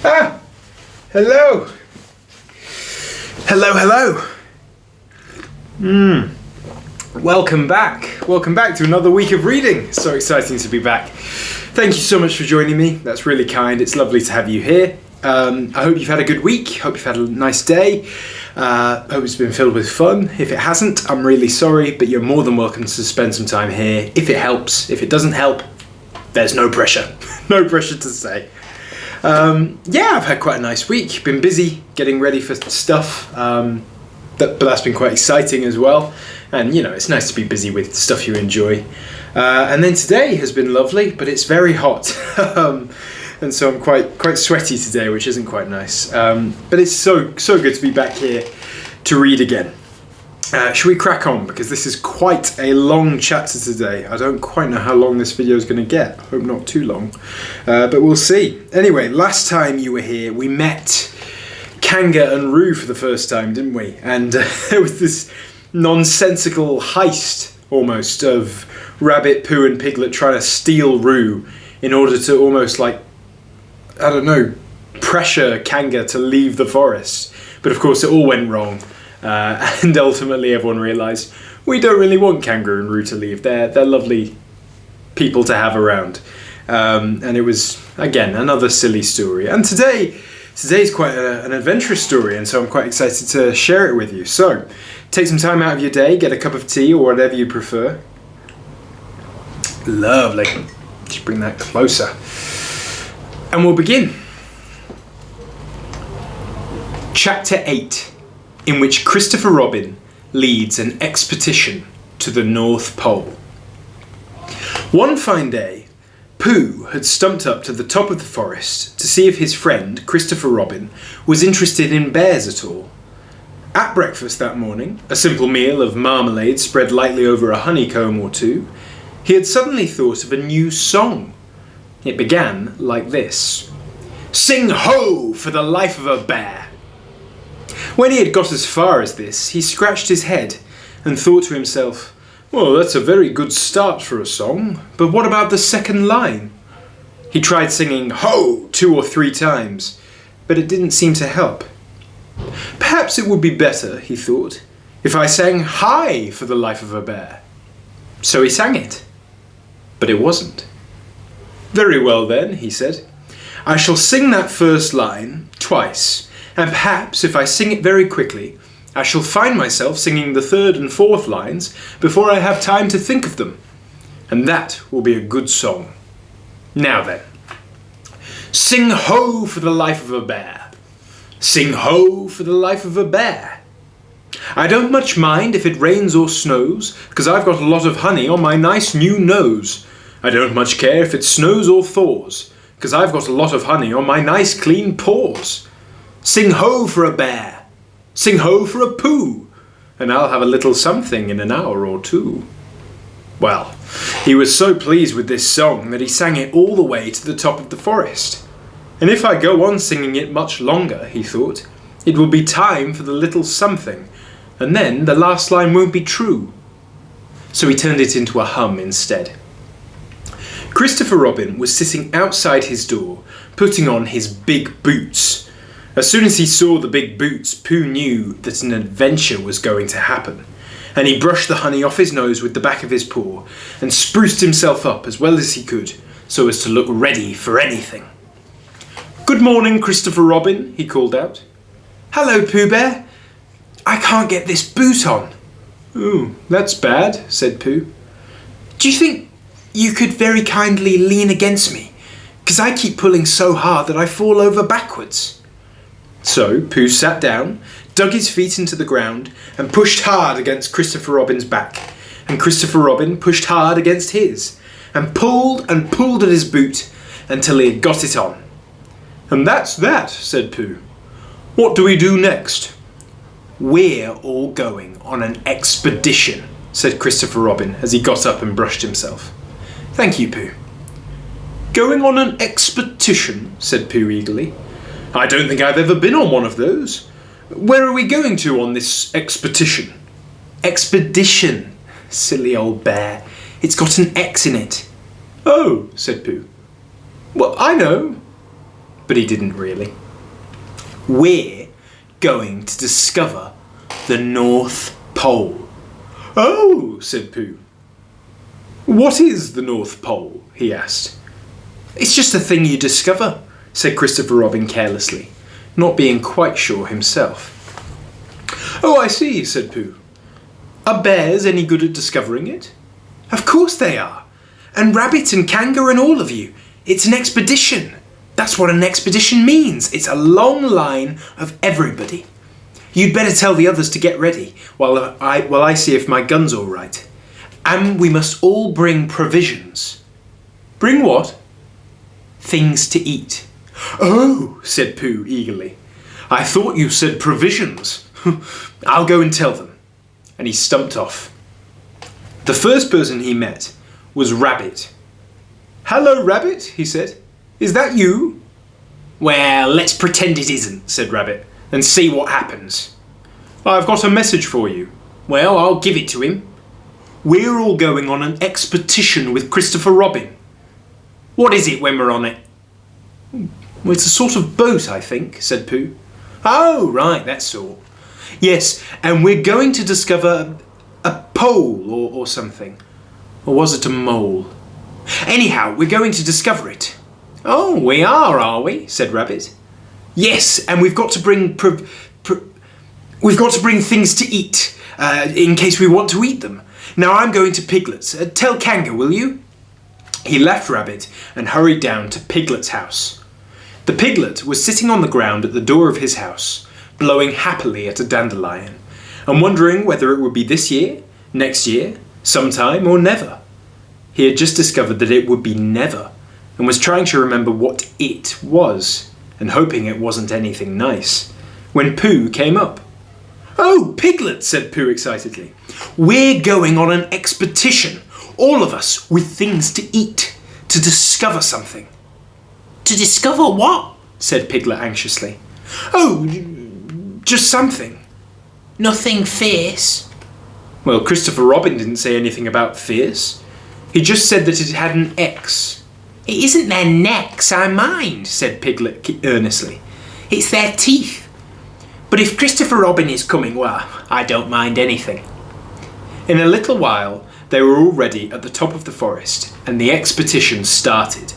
Ah! Hello! Hello! Welcome back. Welcome back to another week of reading. So exciting to be back. Thank you so much for joining me. That's really kind. It's lovely to have you here. I hope you've had a good week. Hope you've had a nice day. Hope it's been filled with fun. If it hasn't, I'm really sorry, but you're more than welcome to spend some time here. If it helps, if it doesn't help, there's no pressure. No pressure to say. I've had quite a nice week. Been busy getting ready for stuff, but that's been quite exciting as well. And you know, it's nice to be busy with stuff you enjoy. And then today has been lovely, but it's very hot. And so I'm quite sweaty today, which isn't quite nice. But it's so good to be back here to read again. Should we crack on? Because this is quite a long chapter today. I don't quite know how long this video is going to get. I hope not too long. But we'll see. Anyway, last time you were here, we met Kanga and Roo for the first time, didn't we? And there was this nonsensical heist, almost, of Rabbit, Pooh and Piglet trying to steal Roo in order to almost, pressure Kanga to leave the forest. But of course it all went wrong. And ultimately everyone realised we don't really want Kanga and Roo to leave. They're lovely people to have around. And it was, again, another silly story. And today's quite an adventurous story, and so I'm quite excited to share it with you. So, take some time out of your day, get a cup of tea or whatever you prefer. Lovely. Just bring that closer. And we'll begin. Chapter 8. In which Christopher Robin leads an expedition to the North Pole. One fine day, Pooh had stumped up to the top of the forest to see if his friend, Christopher Robin, was interested in bears at all. At breakfast that morning, a simple meal of marmalade spread lightly over a honeycomb or two, he had suddenly thought of a new song. It began like this. Sing ho for the life of a bear. When he had got as far as this, he scratched his head and thought to himself, well, that's a very good start for a song, but what about the second line? He tried singing ho 2 or 3 times, but it didn't seem to help. Perhaps it would be better, he thought, if I sang hi for the life of a bear. So he sang it, but it wasn't. Very well then, he said, I shall sing that first line twice. And perhaps, if I sing it very quickly, I shall find myself singing the 3rd and 4th lines before I have time to think of them. And that will be a good song. Now then. Sing ho for the life of a bear. Sing ho for the life of a bear. I don't much mind if it rains or snows, 'cause I've got a lot of honey on my nice new nose. I don't much care if it snows or thaws, 'cause I've got a lot of honey on my nice clean paws. Sing ho for a bear, sing ho for a Pooh, and I'll have a little something in an hour or two. Well, he was so pleased with this song that he sang it all the way to the top of the forest. And if I go on singing it much longer, he thought, it will be time for the little something, and then the last line won't be true. So he turned it into a hum instead. Christopher Robin was sitting outside his door, putting on his big boots. As soon as he saw the big boots, Pooh knew that an adventure was going to happen, and he brushed the honey off his nose with the back of his paw and spruced himself up as well as he could so as to look ready for anything. Good morning, Christopher Robin, he called out. Hello, Pooh Bear. I can't get this boot on. Ooh, that's bad, said Pooh. Do you think you could very kindly lean against me? 'Cause I keep pulling so hard that I fall over backwards. So Pooh sat down, dug his feet into the ground, and pushed hard against Christopher Robin's back. And Christopher Robin pushed hard against his, and pulled at his boot until he had got it on. And that's that, said Pooh. What do we do next? We're all going on an expedition, said Christopher Robin as he got up and brushed himself. Thank you, Pooh. Going on an expedition, said Pooh eagerly. I don't think I've ever been on one of those. Where are we going to on this expedition? Expedition, silly old bear. It's got an X in it. Oh, said Pooh. Well, I know. But he didn't really. We're going to discover the North Pole. Oh, said Pooh. What is the North Pole? He asked. It's just a thing you discover, said Christopher Robin carelessly, not being quite sure himself. Oh, I see, said Pooh. Are bears any good at discovering it? Of course they are. And Rabbit and Kanga and all of you. It's an expedition. That's what an expedition means. It's a long line of everybody. You'd better tell the others to get ready while I see if my gun's all right. And we must all bring provisions. Bring what? Things to eat. Oh, said Pooh eagerly. I thought you said provisions. I'll go and tell them. And he stumped off. The first person he met was Rabbit. Hello, Rabbit, he said. Is that you? Well, let's pretend it isn't, said Rabbit, and see what happens. I've got a message for you. Well, I'll give it to him. We're all going on an expedition with Christopher Robin. What is it when we're on it? Well, it's a sort of boat, I think, said Pooh. Oh, right, that sort. Yes, and we're going to discover a pole or something. Or was it a mole? Anyhow, we're going to discover it. Oh, we are we? Said Rabbit. Yes, and we've got to bring we've got to bring things to eat in case we want to eat them. Now I'm going to Piglet's. Tell Kanga, will you? He left Rabbit and hurried down to Piglet's house. The piglet was sitting on the ground at the door of his house, blowing happily at a dandelion, and wondering whether it would be this year, next year, sometime, or never. He had just discovered that it would be never, and was trying to remember what it was, and hoping it wasn't anything nice, when Pooh came up. Oh, Piglet, said Pooh excitedly. We're going on an expedition, all of us, with things to eat, to discover something. To discover what? Said Piglet anxiously. Oh, just something. Nothing fierce? Well, Christopher Robin didn't say anything about fierce. He just said that it had an X. It isn't their necks I mind, said Piglet earnestly. It's their teeth. But if Christopher Robin is coming, well, I don't mind anything. In a little while, they were all ready at the top of the forest, and the expedition started.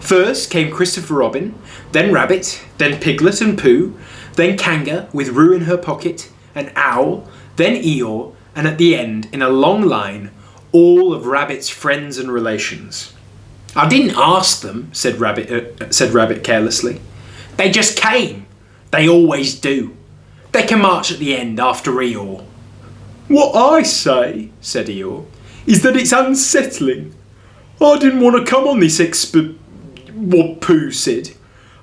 First came Christopher Robin, then Rabbit, then Piglet and Pooh, then Kanga with Roo in her pocket, and Owl, then Eeyore, and at the end, in a long line, all of Rabbit's friends and relations. I didn't ask them, said Rabbit carelessly. They just came. They always do. They can march at the end after Eeyore. What I say, said Eeyore, is that it's unsettling. I didn't want to come on this what Pooh said.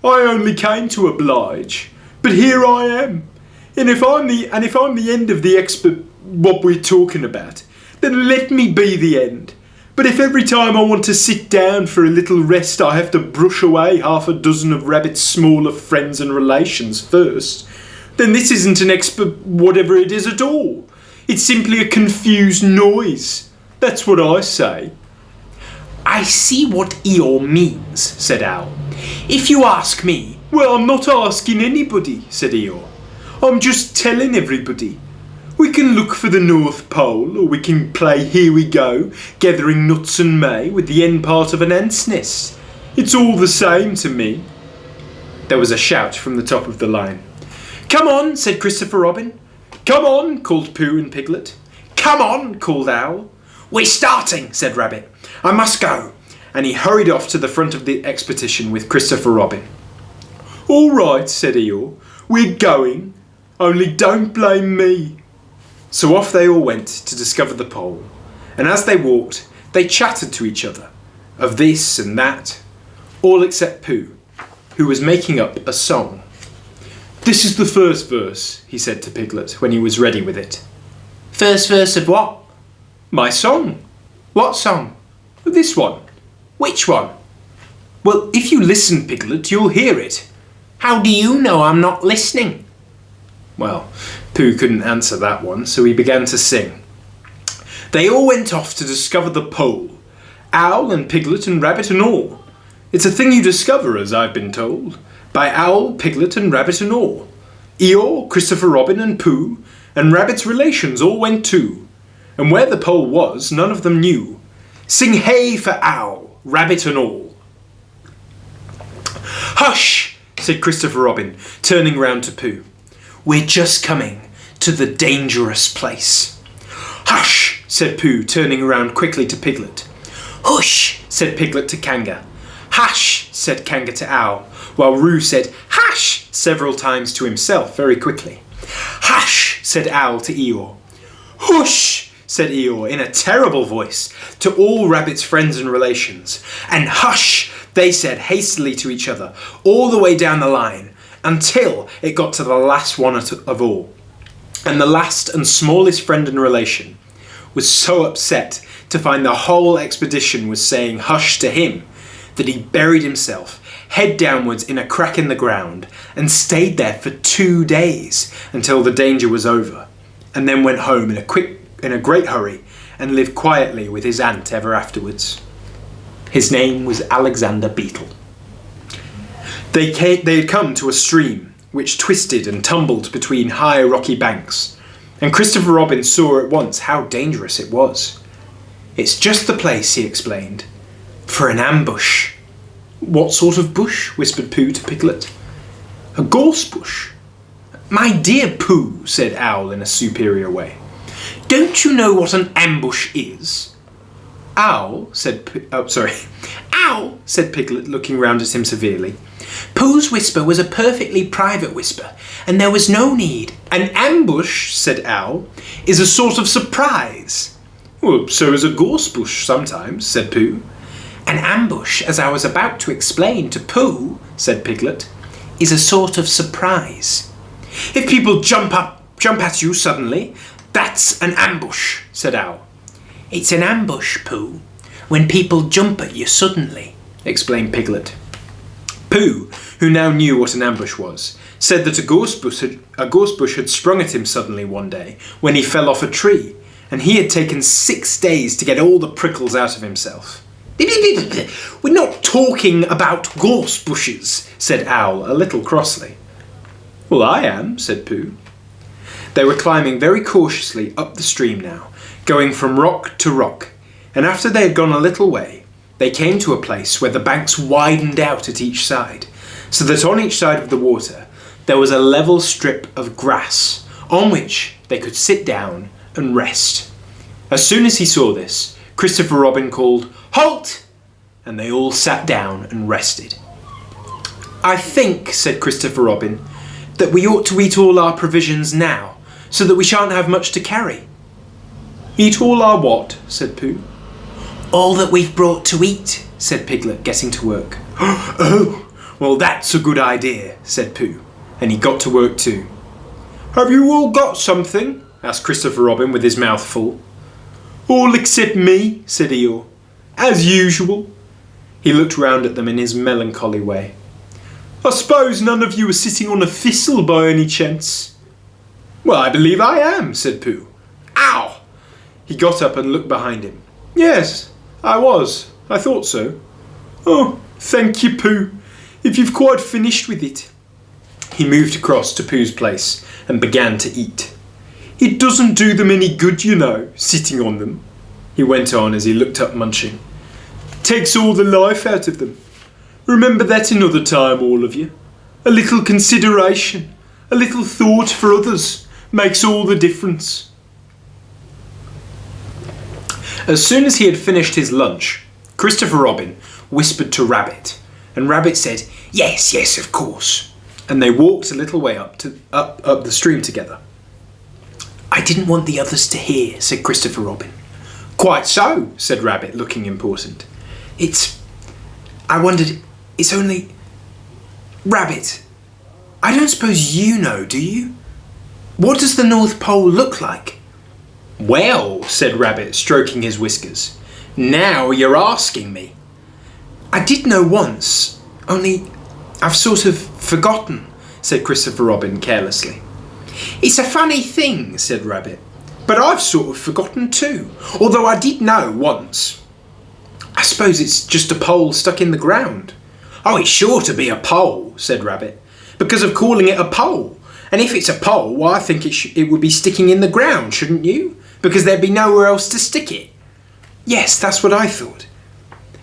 I only came to oblige, but here I am. And if I'm the end of the what we're talking about, then let me be the end. But if every time I want to sit down for a little rest I have to brush away half a dozen of Rabbit's smaller friends and relations first, then this isn't an whatever it is at all. It's simply a confused noise. That's what I say. I see what Eeyore means, said Owl. If you ask me... Well, I'm not asking anybody, said Eeyore. I'm just telling everybody. We can look for the North Pole, or we can play Here We Go, gathering nuts and may with the end part of an ant's nest. It's all the same to me. There was a shout from the top of the line. Come on, said Christopher Robin. Come on, called Pooh and Piglet. Come on, called Owl. We're starting, said Rabbit. I must go. And he hurried off to the front of the expedition with Christopher Robin. All right, said Eeyore. We're going. Only don't blame me. So off they all went to discover the pole. And as they walked, they chattered to each other of this and that, all except Pooh, who was making up a song. This is the first verse, he said to Piglet when he was ready with it. First verse of what? My song. What song? This one. Which one? Well, if you listen, Piglet, you'll hear it. How do you know I'm not listening? Well, Pooh couldn't answer that one, so he began to sing. They all went off to discover the pole. Owl and Piglet and Rabbit and all. It's a thing you discover, as I've been told. by Owl, Piglet and Rabbit and all. Eeyore, Christopher Robin and Pooh, and Rabbit's relations all went too. And where the pole was, none of them knew. Sing hey for Owl, Rabbit and all. Hush, said Christopher Robin, turning round to Pooh. We're just coming to the dangerous place. Hush, said Pooh, turning around quickly to Piglet. Hush, said Piglet to Kanga. Hush, said Kanga to Owl, while Roo said hush several times to himself very quickly. Hush, said Owl to Eeyore. Hush, said Eeyore in a terrible voice to all Rabbit's friends and relations. And hush, they said hastily to each other, all the way down the line, until it got to the last one of all. And the last and smallest friend and relation was so upset to find the whole expedition was saying hush to him that he buried himself head downwards in a crack in the ground and stayed there for 2 days until the danger was over, and then went home in a great hurry and lived quietly with his aunt ever afterwards. His name was Alexander Beetle. They had come to a stream which twisted and tumbled between high rocky banks, and Christopher Robin saw at once how dangerous it was. It's just the place, he explained, for an ambush. What sort of bush? Whispered Pooh to Piglet. A gorse bush. My dear Pooh, said Owl in a superior way. Don't you know what an ambush is? Owl, said Piglet, looking round at him severely. Pooh's whisper was a perfectly private whisper, and there was no need. An ambush, said Owl, is a sort of surprise. Well, so is a gorse bush sometimes, said Pooh. An ambush, as I was about to explain to Pooh, said Piglet, is a sort of surprise. If people jump at you suddenly, that's an ambush, said Owl. It's an ambush, Pooh, when people jump at you suddenly, explained Piglet. Pooh, who now knew what an ambush was, said that a gorse bush had sprung at him suddenly one day when he fell off a tree, and he had taken 6 days to get all the prickles out of himself. We're not talking about gorse bushes, said Owl a little crossly. Well, I am, said Pooh. They were climbing very cautiously up the stream now, going from rock to rock, and after they had gone a little way, they came to a place where the banks widened out at each side, so that on each side of the water there was a level strip of grass on which they could sit down and rest. As soon as he saw this, Christopher Robin called, "Halt!" and they all sat down and rested. I think, said Christopher Robin, that we ought to eat all our provisions now, so that we shan't have much to carry. Eat all our what? Said Pooh. All that we've brought to eat, said Piglet, getting to work. Oh, well that's a good idea, said Pooh, and he got to work too. Have you all got something? Asked Christopher Robin with his mouth full. All except me, said Eeyore. As usual. He looked round at them in his melancholy way. I suppose none of you are sitting on a thistle by any chance? Well, I believe I am, said Pooh. Ow! He got up and looked behind him. Yes, I was. I thought so. Oh, thank you, Pooh, if you've quite finished with it. He moved across to Pooh's place and began to eat. It doesn't do them any good, you know, sitting on them, he went on as he looked up munching. Takes all the life out of them. Remember that another time, all of you. A little consideration, a little thought for others makes all the difference. As soon as he had finished his lunch, Christopher Robin whispered to Rabbit, and Rabbit said, Yes, yes, of course. And they walked a little way up the stream together. I didn't want the others to hear, said Christopher Robin. Quite so, said Rabbit, looking important. I wondered, it's only... Rabbit, I don't suppose you know, do you? What does the North Pole look like? Well, said Rabbit, stroking his whiskers, now you're asking me. I did know once, only I've sort of forgotten, said Christopher Robin carelessly. It's a funny thing, said Rabbit, but I've sort of forgotten too, although I did know once. I suppose it's just a pole stuck in the ground. "Oh, it's sure to be a pole," said Rabbit, "because of calling it a pole. And if it's a pole, well, I think it would be sticking in the ground, shouldn't you? Because there'd be nowhere else to stick it." "Yes, that's what I thought."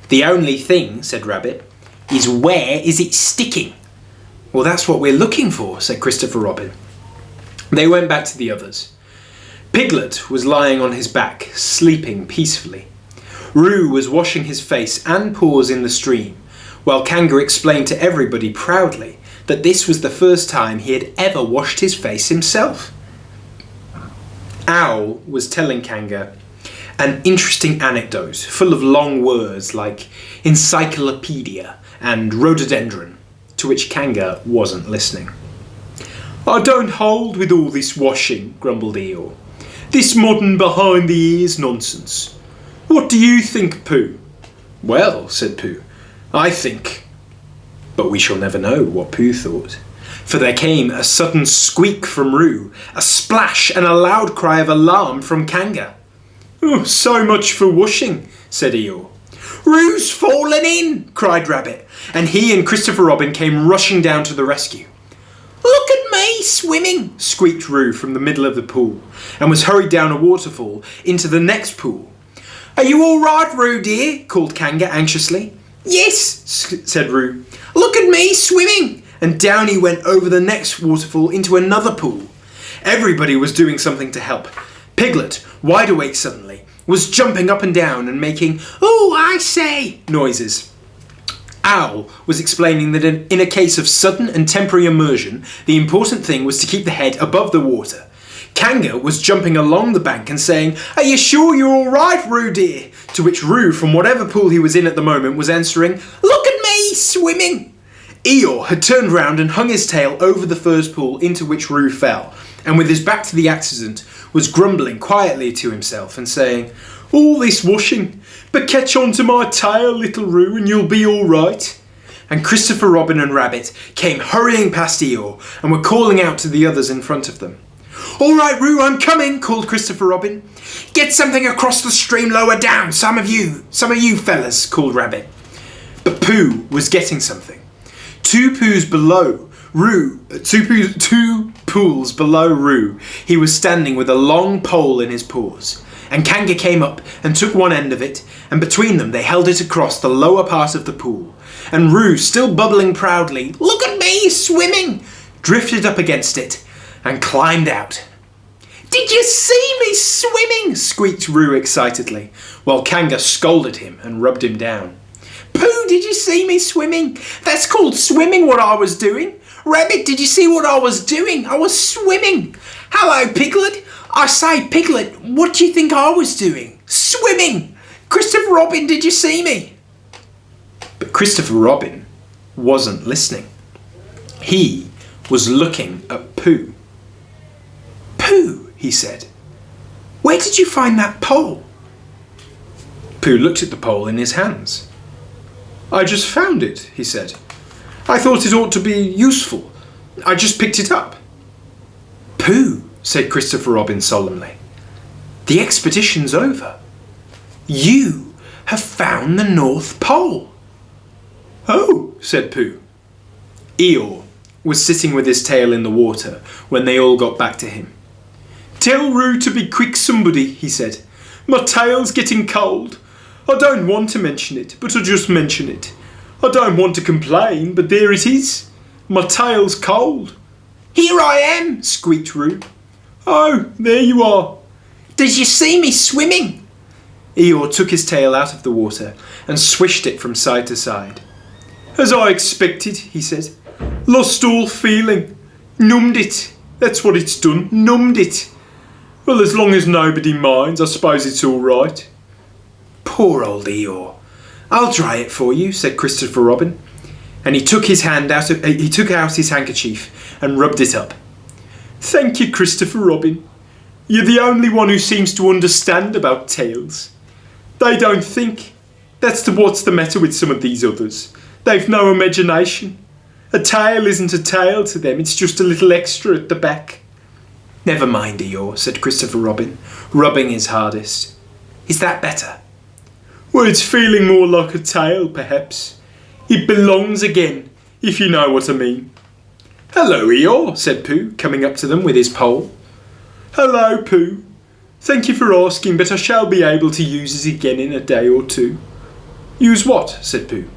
"The only thing," said Rabbit, "is where is it sticking?" "Well, that's what we're looking for," said Christopher Robin. They went back to the others. Piglet was lying on his back, sleeping peacefully. Roo was washing his face and paws in the stream, while Kanga explained to everybody proudly that this was the first time he had ever washed his face himself. Owl was telling Kanga an interesting anecdote full of long words like encyclopedia and rhododendron, to which Kanga wasn't listening. "I don't hold with all this washing," grumbled Eeyore. "This modern behind the ears nonsense. What do you think, Pooh?" "Well," said Pooh, "I think..." But we shall never know what Pooh thought, for there came a sudden squeak from Roo, a splash and a loud cry of alarm from Kanga. "Oh, so much for washing," said Eeyore. "Roo's fallen in!" cried Rabbit, and he and Christopher Robin came rushing down to the rescue. "Look at me swimming!" squeaked Roo from the middle of the pool, and was hurried down a waterfall into the next pool. "Are you all right, Roo dear?" called Kanga anxiously. "Yes," said Roo. "Look at me swimming!" And down he went over the next waterfall into another pool. Everybody was doing something to help. Piglet, wide awake suddenly, was jumping up and down and making "Oh, I say" noises. Owl was explaining that in a case of sudden and temporary immersion, the important thing was to keep the head above the water. Kanga was jumping along the bank and saying, "Are you sure you're all right, Roo dear?" To which Roo, from whatever pool he was in at the moment, was answering, "Look at me swimming." Eeyore had turned round and hung his tail over the first pool into which Roo fell, and with his back to the accident, was grumbling quietly to himself and saying, "All this washing, but catch on to my tail, little Roo, and you'll be all right." And Christopher Robin and Rabbit came hurrying past Eeyore and were calling out to the others in front of them. "All right, Roo, I'm coming," called Christopher Robin. "Get something across the stream lower down, some of you fellas," called Rabbit. But Pooh was getting something. Two pools below Roo, he was standing with a long pole in his paws, and Kanga came up and took one end of it, and between them they held it across the lower part of the pool, and Roo, still bubbling proudly, "Look at me swimming," drifted up against it and climbed out. "Did you see me swimming?" squeaked Roo excitedly, while Kanga scolded him and rubbed him down. "Pooh, did you see me swimming? That's called swimming, what I was doing. Rabbit, did you see what I was doing? I was swimming. Hello, Piglet. I say, Piglet, what do you think I was doing? Swimming. Christopher Robin, did you see me?" But Christopher Robin wasn't listening. He was looking at Pooh. "Pooh," he said, "where did you find that pole?" Pooh looked at the pole in his hands. "I just found it," he said. "I thought it ought to be useful. I just picked it up." "Pooh," said Christopher Robin solemnly, "the expedition's over. You have found the North Pole." "Oh," said Pooh. Eeyore was sitting with his tail in the water when they all got back to him. "Tell Roo to be quick, somebody," he said. "My tail's getting cold. I don't want to mention it, but I'll just mention it. I don't want to complain, but there it is. My tail's cold." "Here I am," squeaked Roo. "Oh, there you are." "Did you see me swimming?" Eeyore took his tail out of the water and swished it from side to side. "As I expected," he said. "Lost all feeling. Numbed it. That's what it's done. Numbed it. Well, as long as nobody minds, I suppose it's all right." "Poor old Eeyore. I'll dry it for you," said Christopher Robin, and he took out his handkerchief and rubbed it up. "Thank you, Christopher Robin. You're the only one who seems to understand about tails. They don't think. That's what's the matter with some of these others. They've no imagination. A tail isn't a tail to them, it's just a little extra at the back." "Never mind, Eeyore," said Christopher Robin, rubbing his hardest. "Is that better?" "Well, it's feeling more like a tail, perhaps. It belongs again, if you know what I mean. Hello, Eeyore, said Pooh, coming up to them with his pole. Hello, Pooh. Thank you for asking, but I shall be able to use it again in a day or two. Use what? Said Pooh.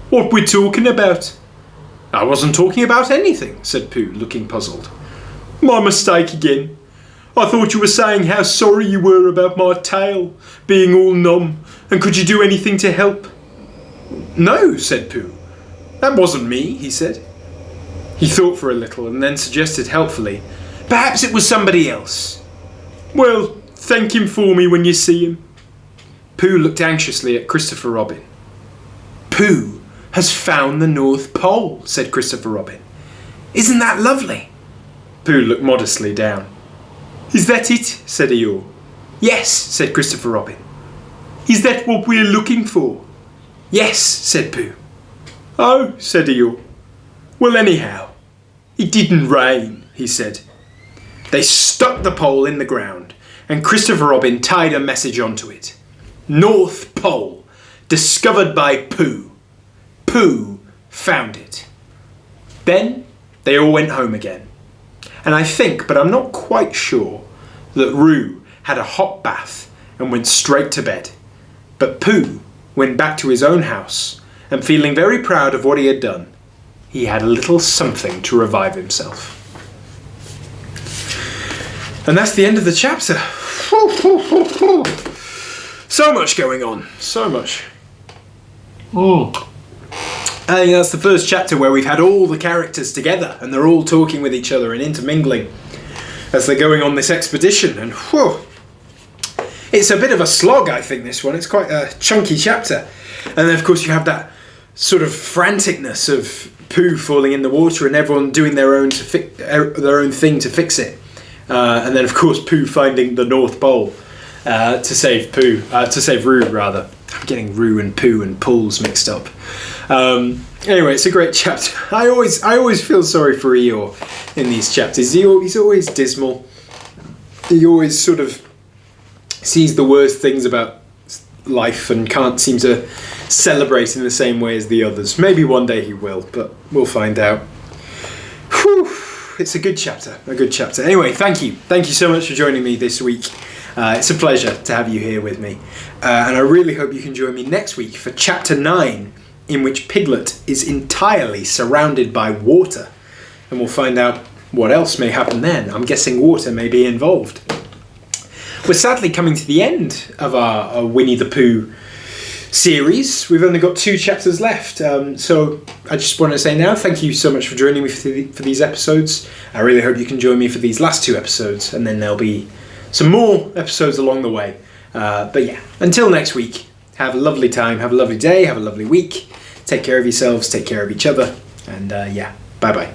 What we're talking about. I wasn't talking about anything, said Pooh, looking puzzled. My mistake again. I thought you were saying how sorry you were about my tail being all numb, and could you do anything to help? No, said Pooh. That wasn't me, he said. He thought for a little and then suggested helpfully, perhaps it was somebody else. Well, thank him for me when you see him. Pooh looked anxiously at Christopher Robin. Pooh has found the North Pole, said Christopher Robin. Isn't that lovely? Pooh looked modestly down. Is that it? Said Eeyore. Yes, said Christopher Robin. Is that what we're looking for? Yes, said Pooh. Oh, said Eeyore. Well, anyhow, it didn't rain, he said. They stuck the pole in the ground, and Christopher Robin tied a message onto it. North Pole, discovered by Pooh. Pooh found it. Then they all went home again. And I think, but I'm not quite sure, that Roo had a hot bath and went straight to bed. But Pooh went back to his own house, and feeling very proud of what he had done, he had a little something to revive himself. And that's the end of the chapter. So much going on. So much. I think that's the first chapter where we've had all the characters together and they're all talking with each other and intermingling as they're going on this expedition. And it's a bit of a slog, I think, this one. It's quite a chunky chapter. And then, of course, you have that sort of franticness of Pooh falling in the water and everyone doing their own thing to fix it. And then, of course, Pooh finding the North Pole to save Roo, rather. I'm getting Roo and Pooh and Pools mixed up. Anyway, it's a great chapter. I always feel sorry for Eeyore in these chapters. He's always dismal. He always sort of sees the worst things about life and can't seem to celebrate in the same way as the others. Maybe one day he will, but we'll find out. Whew. It's a good chapter, Anyway, thank you so much for joining me this week. It's a pleasure to have you here with me, and I really hope you can join me next week for chapter 9, in which Piglet is entirely surrounded by water, and we'll find out what else may happen then. I'm guessing water may be involved. We're sadly coming to the end of our Winnie the Pooh series. We've only got 2 chapters left, so I just want to say now thank you so much for joining me for these episodes. I really hope you can join me for these last 2 episodes, and then there'll be some more episodes along the way. But yeah, until next week, have a lovely time, have a lovely day, have a lovely week. Take care of yourselves, take care of each other, and bye bye.